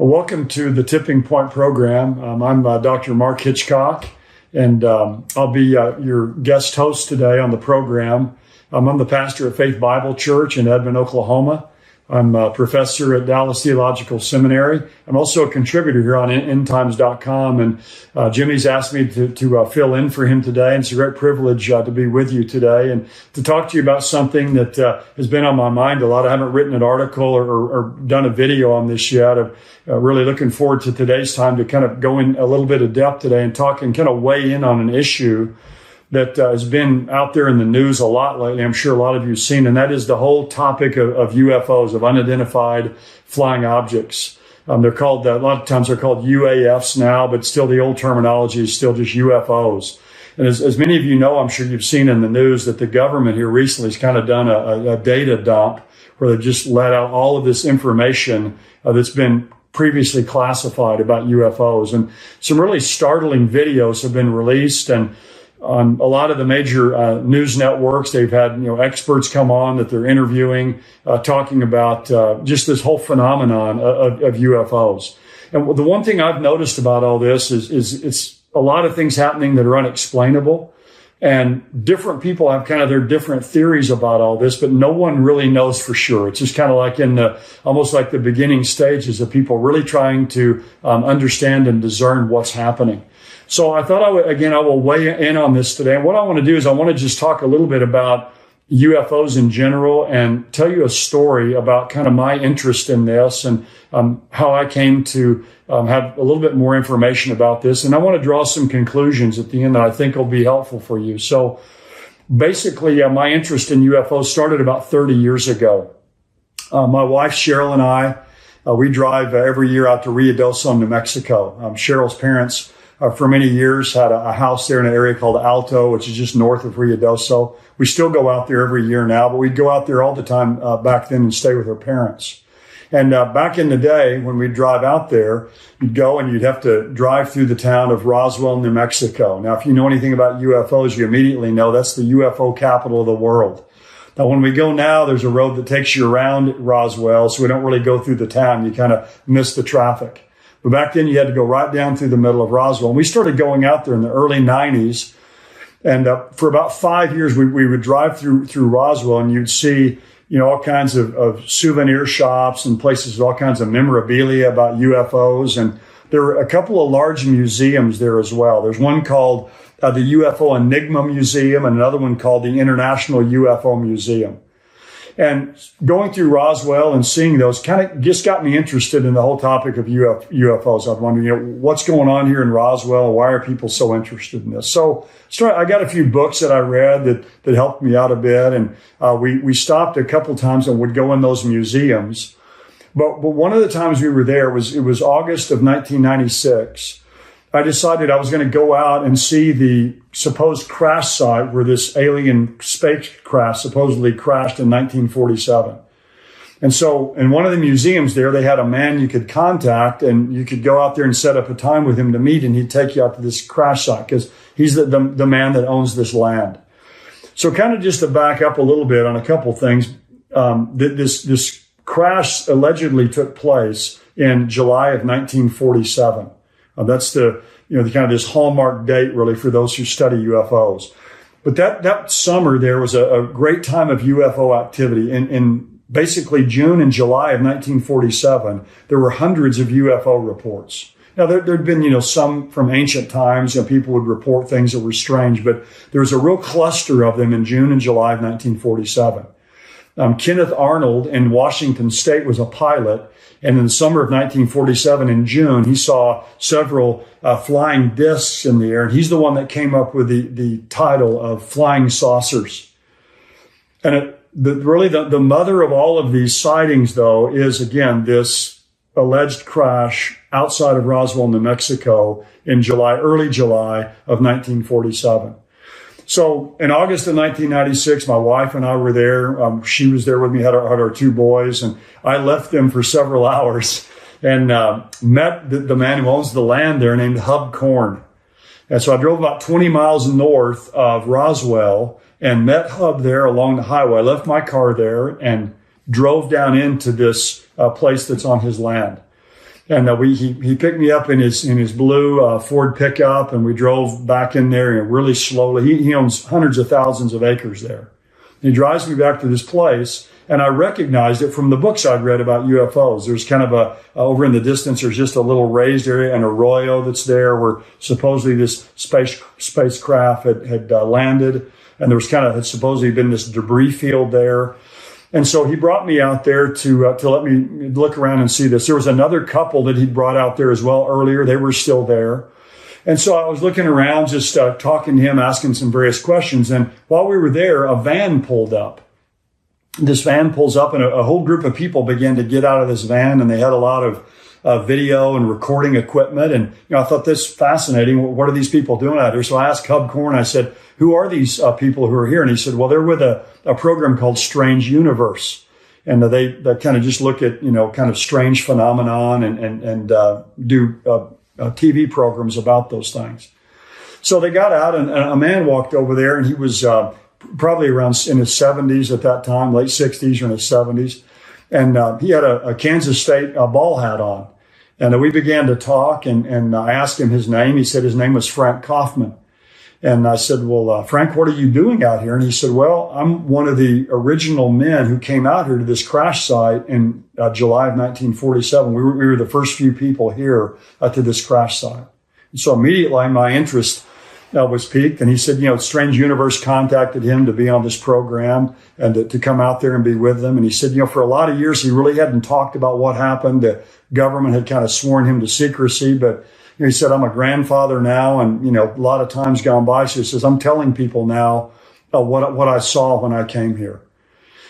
Well, welcome to the Tipping Point program. I'm Dr. Mark Hitchcock, and I'll be your guest host today on the program. I'm the pastor at Faith Bible Church in Edmond, Oklahoma. I'm a professor at Dallas Theological Seminary. I'm also a contributor here on endtimes.com, and Jimmy's asked me to fill in for him today, and it's a great privilege to be with you today and to talk to you about something that has been on my mind a lot. I haven't written an article or done a video on this yet. I'm really looking forward to today's time to kind of go in a little bit of depth today and talk and kind of weigh in on an issue that has been out there in the news a lot lately. I'm sure a lot of you have seen, and that is the whole topic of UFOs, of unidentified flying objects. They're called, a lot of times they're called UAFs now, but still the old terminology is still just UFOs. And as many of you know, I'm sure you've seen in the news that the government here recently has kind of done a data dump where they've just let out all of this information that's been previously classified about UFOs. And some really startling videos have been released, and on a lot of the major news networks, they've had experts come on that they're interviewing, talking about just this whole phenomenon of UFOs. And the one thing I've noticed about all this is it's a lot of things happening that are unexplainable, and different people have kind of their different theories about all this, but no one really knows for sure. It's just kind of like almost like the beginning stages of people really trying to understand and discern what's happening. So I thought I will weigh in on this today. And what I want to do is I want to just talk a little bit about UFOs in general and tell you a story about kind of my interest in this and how I came to have a little bit more information about this. And I want to draw some conclusions at the end that I think will be helpful for you. So basically, my interest in UFOs started about 30 years ago. My wife, Cheryl, and I, we drive every year out to Ruidoso, New Mexico. Cheryl's parents for many years had a house there in an area called Alto, which is just north of Ruidoso. We still go out there every year now, but we'd go out there all the time back then and stay with her parents. And back in the day, when we'd drive out there, you'd go and you'd have to drive through the town of Roswell, New Mexico. Now, if you know anything about UFOs, you immediately know that's the UFO capital of the world. Now, when we go now, there's a road that takes you around Roswell, so we don't really go through the town. You kind of miss the traffic. But back then, you had to go right down through the middle of Roswell. And we started going out there in the early 90s. And for about 5 years, we would drive through Roswell, and you'd see, all kinds of souvenir shops and places with all kinds of memorabilia about UFOs. And there were a couple of large museums there as well. There's one called the UFO Enigma Museum and another one called the International UFO Museum. And going through Roswell and seeing those kind of just got me interested in the whole topic of UFOs. I was wondering, what's going on here in Roswell? Why are people so interested in this? So I got a few books that I read that helped me out a bit. And we stopped a couple times and would go in those museums. But one of the times we were there it was August of 1996. I decided I was going to go out and see the supposed crash site where this alien spacecraft supposedly crashed in 1947. And so in one of the museums there, they had a man you could contact, and you could go out there and set up a time with him to meet, and he'd take you out to this crash site because he's the man that owns this land. So kind of just to back up a little bit on a couple things, this crash allegedly took place in July of 1947. That's the kind of this hallmark date really for those who study UFOs. But that summer there was a great time of UFO activity. In basically June and July of 1947, there were hundreds of UFO reports. Now there'd been some from ancient times. People would report things that were strange, but there was a real cluster of them in June and July of 1947. Kenneth Arnold in Washington State was a pilot. And in the summer of 1947, in June, he saw several flying discs in the air. And he's the one that came up with the title of flying saucers. And really the mother of all of these sightings, though, is, again, this alleged crash outside of Roswell, New Mexico in early July of 1947. So in August of 1996, my wife and I were there. She was there with me, had our two boys, and I left them for several hours and met the man who owns the land there named Hub Korn. And so I drove about 20 miles north of Roswell and met Hub there along the highway. I left my car there and drove down into this place that's on his land. And he picked me up in his blue Ford pickup, and we drove back in there really slowly. He owns hundreds of thousands of acres there. He drives me back to this place, and I recognized it from the books I'd read about UFOs. There's kind of over in the distance, there's just a little raised area, an arroyo that's there where supposedly this spacecraft had landed, and there was had supposedly been this debris field there. And so he brought me out there to let me look around and see this. There was another couple that he'd brought out there as well earlier. They were still there. And so I was looking around, just talking to him, asking some various questions. And while we were there, a van pulled up. This van pulls up, and a whole group of people began to get out of this van, and they had a lot of video and recording equipment. And I thought this fascinating. What are these people doing out here? So I asked Cub Corn, I said, who are these people who are here? And he said, well, they're with a program called Strange Universe. And they kind of just look at, kind of strange phenomenon and do TV programs about those things. So they got out, and a man walked over there, and he was probably around in his 70s at that time, late 60s or in his 70s. And he had a Kansas State ball hat on. And we began to talk, and I asked him his name. He said his name was Frank Kaufman. And I said, well, Frank, what are you doing out here? And he said, well, I'm one of the original men who came out here to this crash site in July of 1947. We were the first few people here to this crash site. And so immediately my interest was piqued. And he said, Strange Universe contacted him to be on this program and to come out there and be with them. And he said, for a lot of years, he really hadn't talked about what happened. The government had kind of sworn him to secrecy, but he said, I'm a grandfather now, and, a lot of times gone by. So he says, I'm telling people now what I saw when I came here.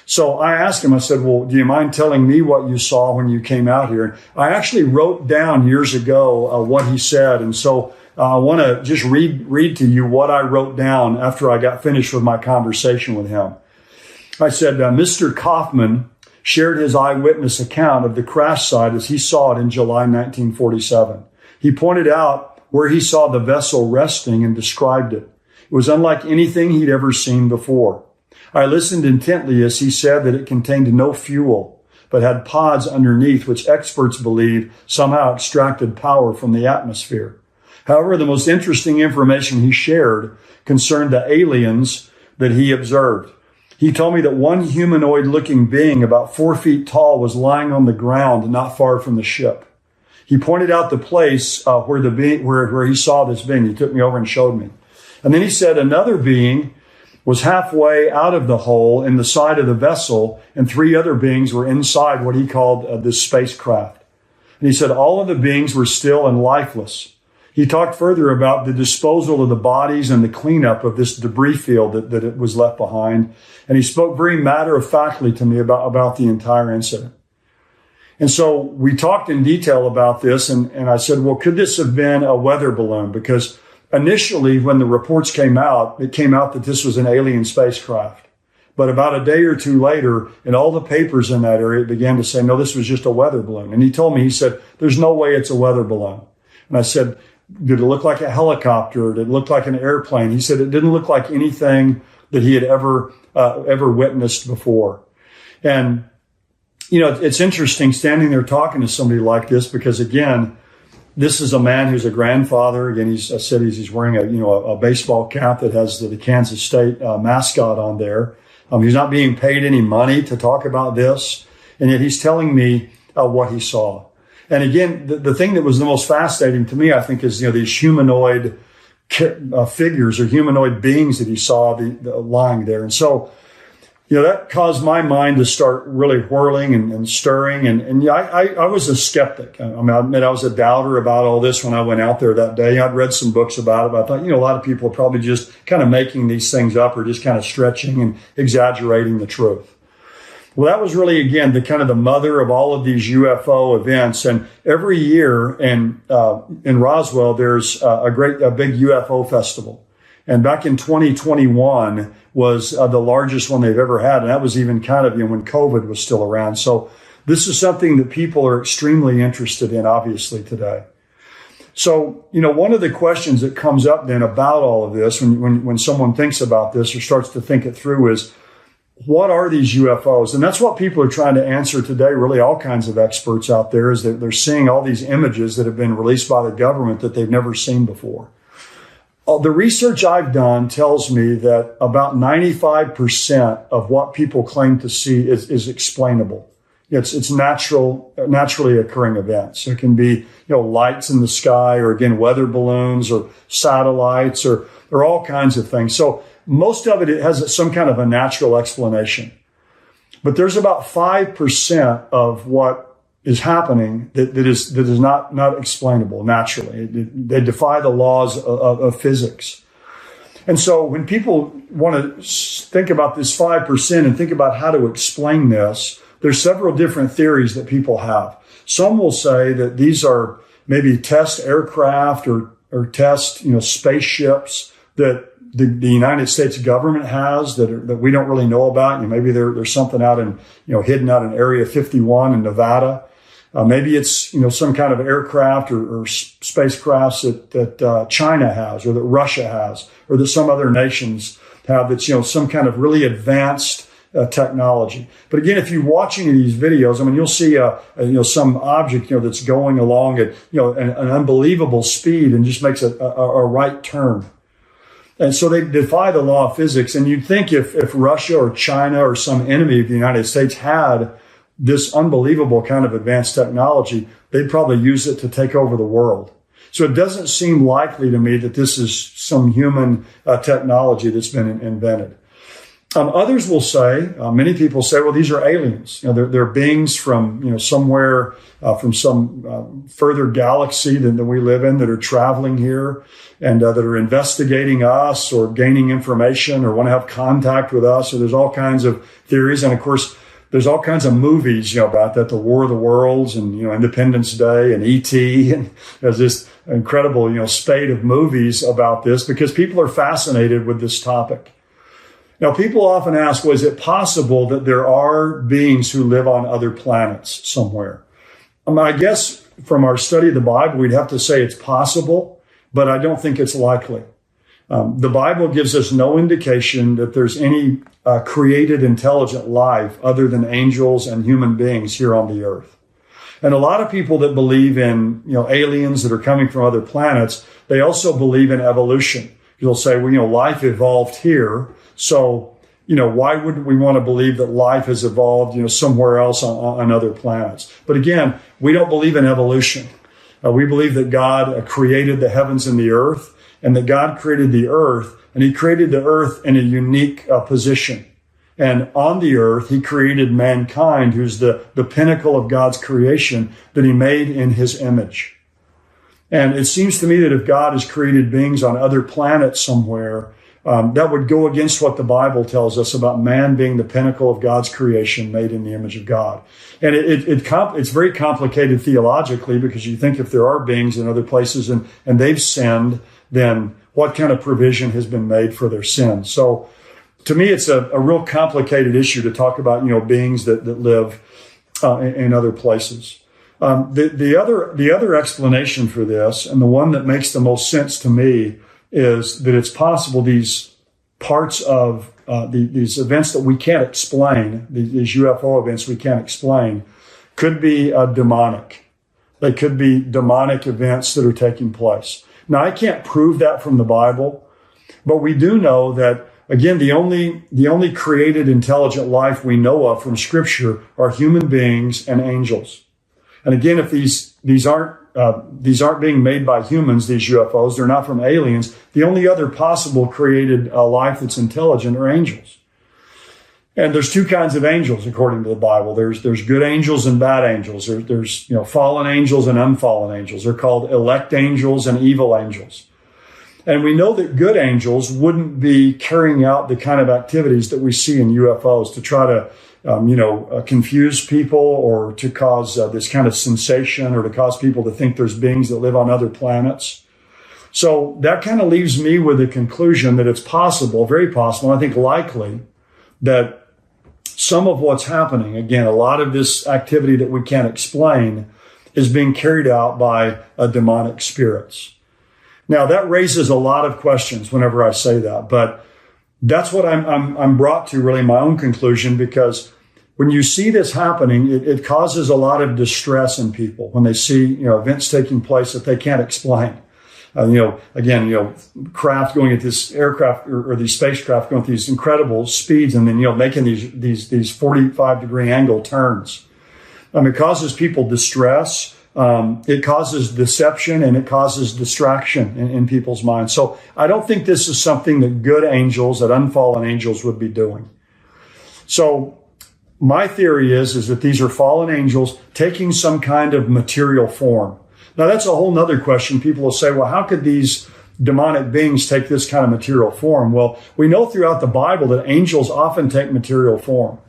So I asked him, I said, well, do you mind telling me what you saw when you came out here? And I actually wrote down years ago what he said. And so I want to just read to you what I wrote down after I got finished with my conversation with him. I said, Mr. Kaufman shared his eyewitness account of the crash site as he saw it in July 1947. He pointed out where he saw the vessel resting and described it. It was unlike anything he'd ever seen before. I listened intently as he said that it contained no fuel, but had pods underneath which experts believe somehow extracted power from the atmosphere. However, the most interesting information he shared concerned the aliens that he observed. He told me that one humanoid-looking being about 4 feet tall was lying on the ground not far from the ship. He pointed out the place where he saw this being. He took me over and showed me. And then he said another being was halfway out of the hole in the side of the vessel, and 3 other beings were inside what he called this spacecraft. And he said all of the beings were still and lifeless. He talked further about the disposal of the bodies and the cleanup of this debris field that it was left behind. And he spoke very matter-of-factly to me about the entire incident. And so we talked in detail about this, and I said, well, could this have been a weather balloon? Because initially, when the reports came out, it came out that this was an alien spacecraft. But about a day or two later, in all the papers in that area, it began to say, no, this was just a weather balloon. And he told me, he said, there's no way it's a weather balloon. And I said, did it look like a helicopter? Did it look like an airplane? He said it didn't look like anything that he had ever witnessed before. And it's interesting standing there talking to somebody like this because, again, this is a man who's a grandfather. Again, he's wearing a baseball cap that has the Kansas State mascot on there. He's not being paid any money to talk about this, and yet he's telling me what he saw. And again, the thing that was the most fascinating to me, I think, is these humanoid figures or humanoid beings that he saw lying there, and so. That caused my mind to start really whirling and stirring. And I was a skeptic. I admit I was a doubter about all this when I went out there that day. I'd read some books about it, but I thought, a lot of people are probably just kind of making these things up or just kind of stretching and exaggerating the truth. Well, that was really, again, the mother of all of these UFO events. And every year in Roswell, there's a big UFO festival. And back in 2021 was the largest one they've ever had. And that was even when COVID was still around. So this is something that people are extremely interested in, obviously, today. So, one of the questions that comes up then about all of this when someone thinks about this or starts to think it through is, what are these UFOs? And that's what people are trying to answer today. Really, all kinds of experts out there is that they're seeing all these images that have been released by the government that they've never seen before. The research I've done tells me that about 95% of what people claim to see is explainable. It's naturally occurring events. It can be, lights in the sky, or again, weather balloons or satellites or all kinds of things. So most of it has some kind of a natural explanation. But there's about 5% of what is happening that is not explainable naturally. They defy the laws of physics. And so when people want to think about this 5% and think about how to explain this, there's several different theories that people have. Some will say that these are maybe test aircraft or test, spaceships that the United States government has that we don't really know about. Maybe there's something out in, hidden out in Area 51 in Nevada. Maybe it's, some kind of aircraft or spacecrafts that China has, or that Russia has, or that some other nations have that's, some kind of really advanced technology. But again, if you watch any of these videos, you'll see some object, that's going along at, an unbelievable speed and just makes a right turn. And so they defy the law of physics. And you'd think if Russia or China or some enemy of the United States had this unbelievable kind of advanced technology, they'd probably use it to take over the world. So it doesn't seem likely to me that this is some human technology that's been invented. Others will say, many people say, well, these are aliens. They're beings from, somewhere, from some further galaxy than we live in, that are traveling here and that are investigating us or gaining information or want to have contact with us. So there's all kinds of theories. And of course, there's all kinds of movies, about that, the War of the Worlds and, Independence Day and E.T. And there's this incredible, spate of movies about this because people are fascinated with this topic. Now, people often ask, well, is it possible that there are beings who live on other planets somewhere? I guess from our study of the Bible, we'd have to say it's possible, but I don't think it's likely. The Bible gives us no indication that there's any created intelligent life other than angels and human beings here on the earth. And a lot of people that believe in, aliens that are coming from other planets, they also believe in evolution. You'll say, well, life evolved here. So, why wouldn't we want to believe that life has evolved, somewhere else on other planets? But again, we don't believe in evolution. We believe that God created the heavens and the earth, and that God created the earth, and he created the earth in a unique position. And on the earth, he created mankind, who's the pinnacle of God's creation that he made in his image. And it seems to me that if God has created beings on other planets somewhere, that would go against what the Bible tells us about man being the pinnacle of God's creation, made in the image of God. And it's very complicated theologically, because you think if there are beings in other places and they've sinned, then what kind of provision has been made for their sin? So to me, it's a real complicated issue to talk about, beings that live in other places. The other explanation for this, and the one that makes the most sense to me, is that it's possible these parts of these events that we can't explain, these UFO events we can't explain, could be demonic. They could be demonic events that are taking place. Now, I can't prove that from the Bible, but we do know that, again, the only created intelligent life we know of from Scripture are human beings and angels. And again, if these aren't being made by humans, these UFOs, they're not from aliens. The only other possible created life that's intelligent are angels. And there's two kinds of angels, according to the Bible. There's good angels and bad angels. There's fallen angels and unfallen angels. They're called elect angels and evil angels. And we know that good angels wouldn't be carrying out the kind of activities that we see in UFOs to try to confuse people, or to cause this kind of sensation, or to cause people to think there's beings that live on other planets. So that kind of leaves me with the conclusion that it's possible, very possible, I think likely, that some of what's happening, again, a lot of this activity that we can't explain, is being carried out by demonic spirits. Now, that raises a lot of questions whenever I say that, but That's what I'm brought to, really, my own conclusion, because when you see this happening, it causes a lot of distress in people when they see, events taking place that they can't explain. Craft going at this aircraft or these spacecraft going at these incredible speeds, and then, making these 45-degree angle turns. It causes people distress. It causes deception, and it causes distraction in people's minds. So I don't think this is something that good angels, that unfallen angels would be doing. So my theory is that these are fallen angels taking some kind of material form. Now, that's a whole nother question. People will say, well, how could these demonic beings take this kind of material form? Well, we know throughout the Bible that angels often take material form.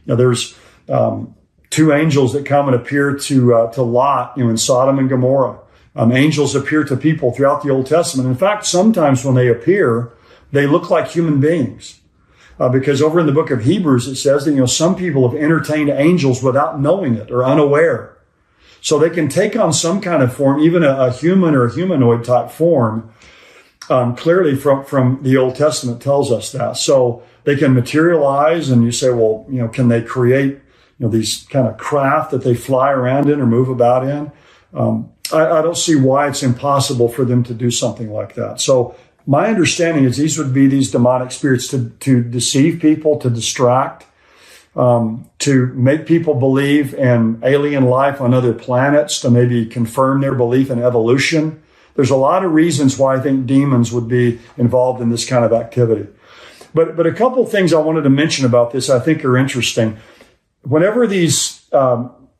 There's two angels that come and appear to Lot, in Sodom and Gomorrah. Angels appear to people throughout the Old Testament. In fact, sometimes when they appear, they look like human beings. Because over in the book of Hebrews, it says that, some people have entertained angels without knowing it or unaware. So they can take on some kind of form, even a human or a humanoid type form. Clearly from the Old Testament tells us that. So they can materialize, and you say, well, can they create, these kind of craft that they fly around in or move about in? I don't see why it's impossible for them to do something like that. So my understanding is these would be these demonic spirits to deceive people, to distract, to make people believe in alien life on other planets, to maybe confirm their belief in evolution. There's a lot of reasons why I think demons would be involved in this kind of activity. But a couple of things I wanted to mention about this I think are interesting. Whenever these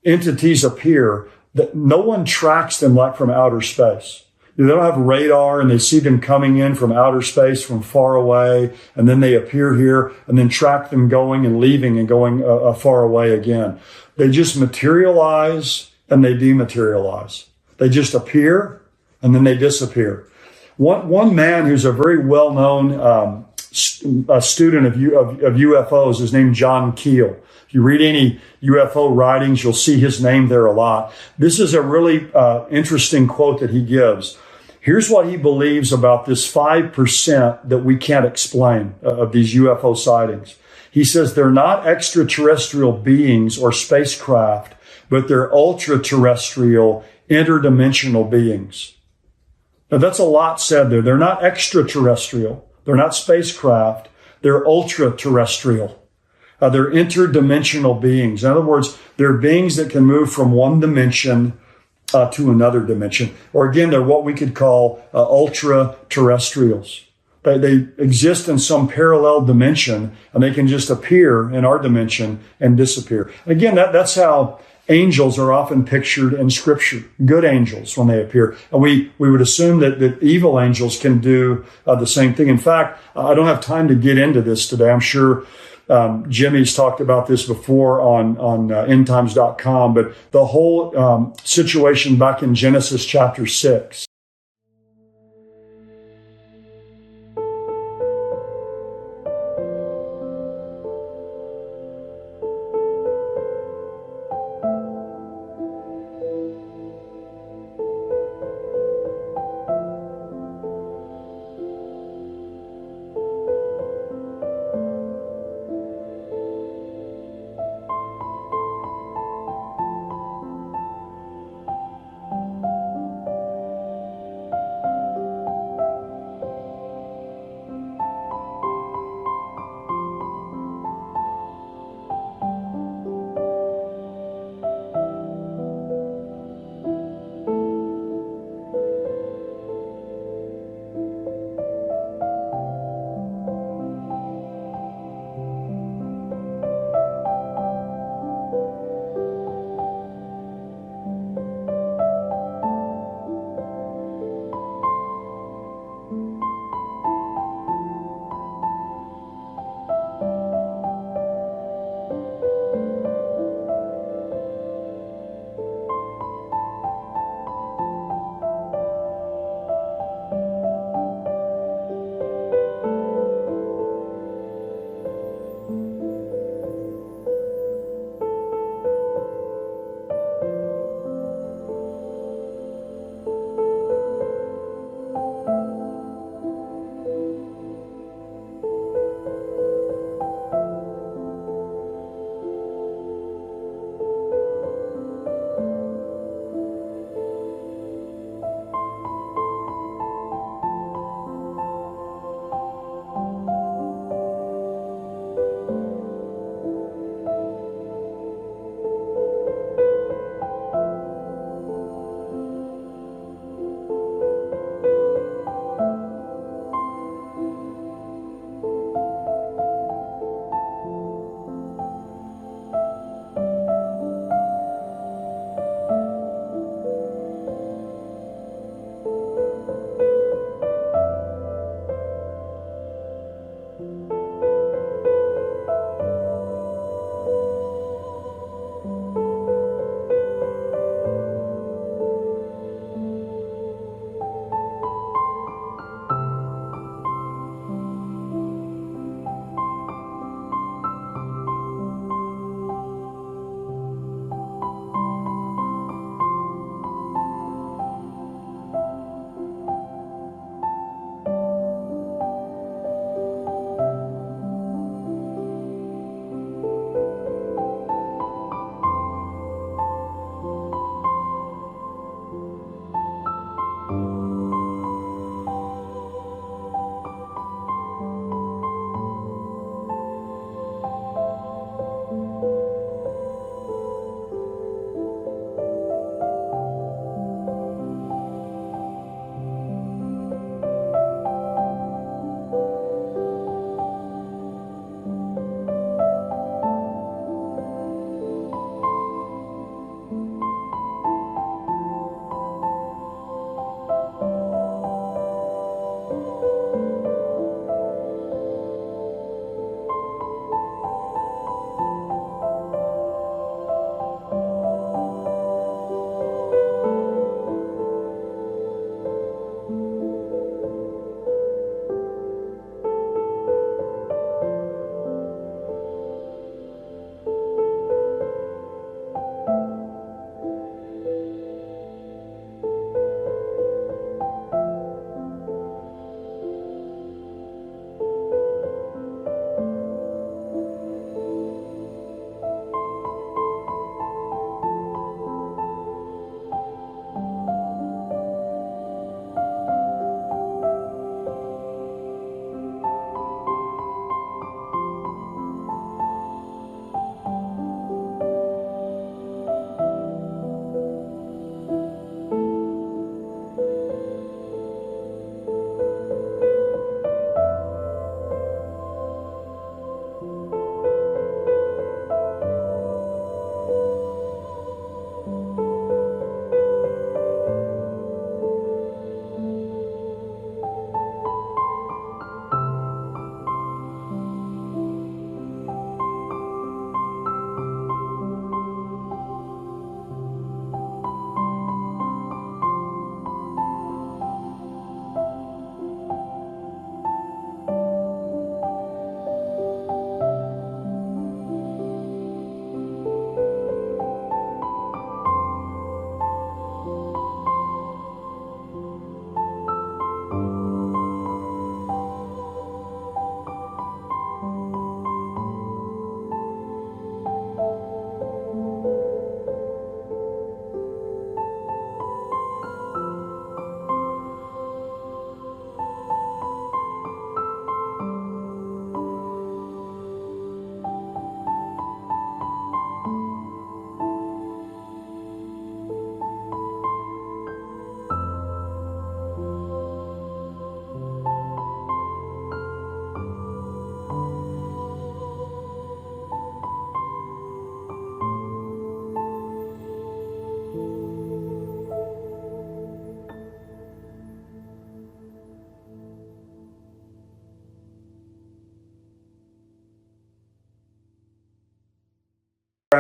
entities appear, that no one tracks them like from outer space. They don't have radar, and they see them coming in from outer space from far away, and then they appear here and then track them going and leaving and going far away again. They just materialize and they dematerialize. They just appear and then they disappear. One man who's a very well-known student of UFOs is named John Keel. If you read any UFO writings, you'll see his name there a lot. This is a really interesting quote that he gives. Here's what he believes about this 5% that we can't explain of these UFO sightings. He says they're not extraterrestrial beings or spacecraft, but they're ultra-terrestrial, interdimensional beings. Now, that's a lot said there. They're not extraterrestrial. They're not spacecraft. They're ultra-terrestrial. They're interdimensional beings. In other words, they're beings that can move from one dimension to another dimension. Or again, they're what we could call ultra-terrestrials. They exist in some parallel dimension, and they can just appear in our dimension and disappear. Again, that's how angels are often pictured in Scripture. Good angels when they appear. And we would assume that evil angels can do the same thing. In fact, I don't have time to get into this today. I'm sure Jimmy's talked about this before on endtimes.com, but the whole situation back in Genesis chapter 6.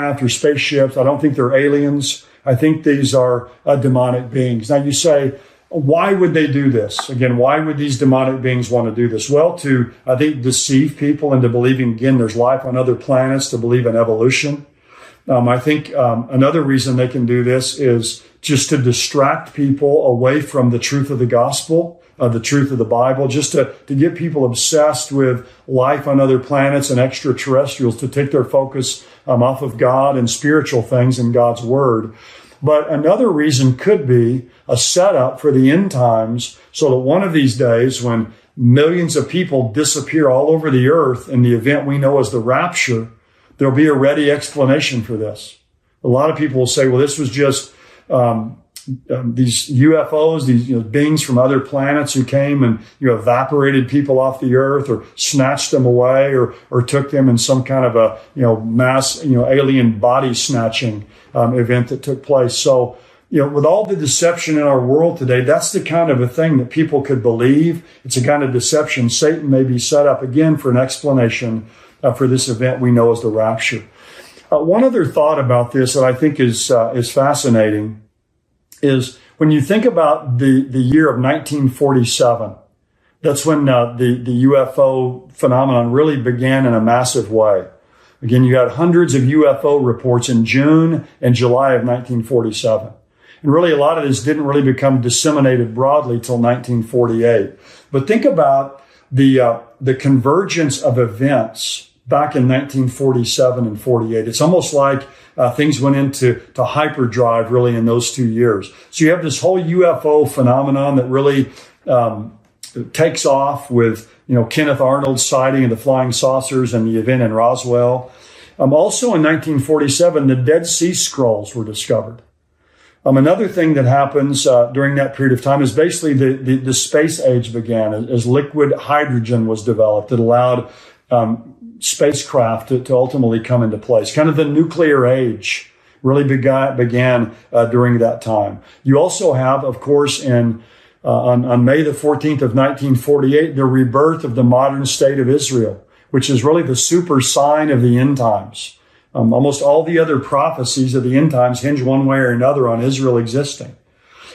spacecraft or spaceships. I don't think they're aliens. I think these are demonic beings. Now you say, why would they do this? Again, why would these demonic beings want to do this? Well, to, I think, deceive people into believing, again, there's life on other planets, to believe in evolution. I think another reason they can do this is just to distract people away from the truth of the gospel, the truth of the Bible, just to get people obsessed with life on other planets and extraterrestrials, to take their focus off of God and spiritual things in God's Word. But another reason could be a setup for the end times, so that one of these days, when millions of people disappear all over the earth in the event we know as the rapture, there'll be a ready explanation for this. A lot of people will say, well, this was just these UFOs, these beings from other planets who came and evaporated people off the earth, or snatched them away, or took them in some kind of a mass alien body snatching event that took place. So with all the deception in our world today, that's the kind of a thing that people could believe. It's a kind of deception Satan may be set up again for an explanation for this event we know as the rapture. One other thought about this that I think is fascinating is when you think about the year of 1947. That's when the UFO phenomenon really began in a massive way. Again, you had hundreds of UFO reports in June and July of 1947. And really, a lot of this didn't really become disseminated broadly till 1948. But think about the convergence of events back in 1947 and 48. It's almost like things went into hyperdrive really in those 2 years. So you have this whole UFO phenomenon that really takes off with Kenneth Arnold's sighting of the flying saucers and the event in Roswell. Also in 1947, the Dead Sea Scrolls were discovered. Another thing that happens during that period of time is basically the space age began as liquid hydrogen was developed that allowed spacecraft to ultimately come into place. Kind of the nuclear age really began during that time. You also have, of course, on May the 14th of 1948, the rebirth of the modern state of Israel, which is really the super sign of the end times. Almost all the other prophecies of the end times hinge one way or another on Israel existing.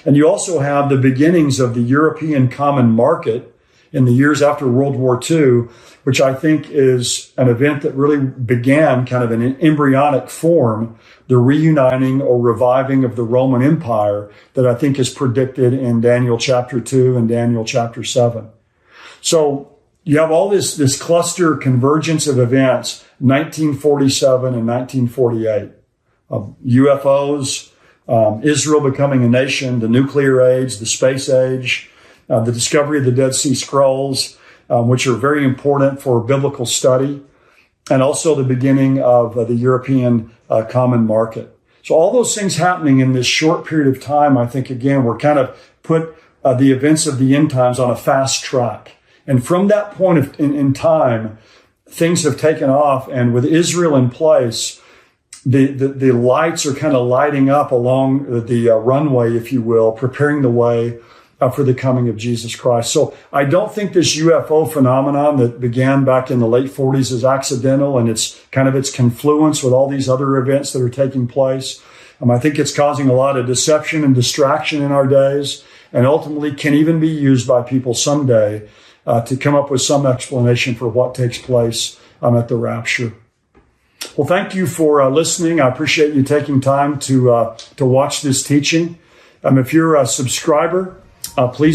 And you also have the beginnings of the European common market in the years after World War II, which I think is an event that really began kind of in an embryonic form, the reuniting or reviving of the Roman Empire that I think is predicted in Daniel chapter 2 and Daniel chapter 7. So you have all this cluster convergence of events, 1947 and 1948. UFOs, Israel becoming a nation, the nuclear age, the space age, the discovery of the Dead Sea Scrolls, which are very important for biblical study, and also the beginning of the European common market. So all those things happening in this short period of time, I think, again, we're kind of put the events of the end times on a fast track. And from that point in time, things have taken off. And with Israel in place, the lights are kind of lighting up along the runway, if you will, preparing the way for the coming of Jesus Christ. So I don't think this UFO phenomenon that began back in the late 40s is accidental, and it's kind of its confluence with all these other events that are taking place. I think it's causing a lot of deception and distraction in our days, and ultimately can even be used by people someday to come up with some explanation for what takes place at the rapture. Well, thank you for listening. I appreciate you taking time to watch this teaching. If you're a subscriber, please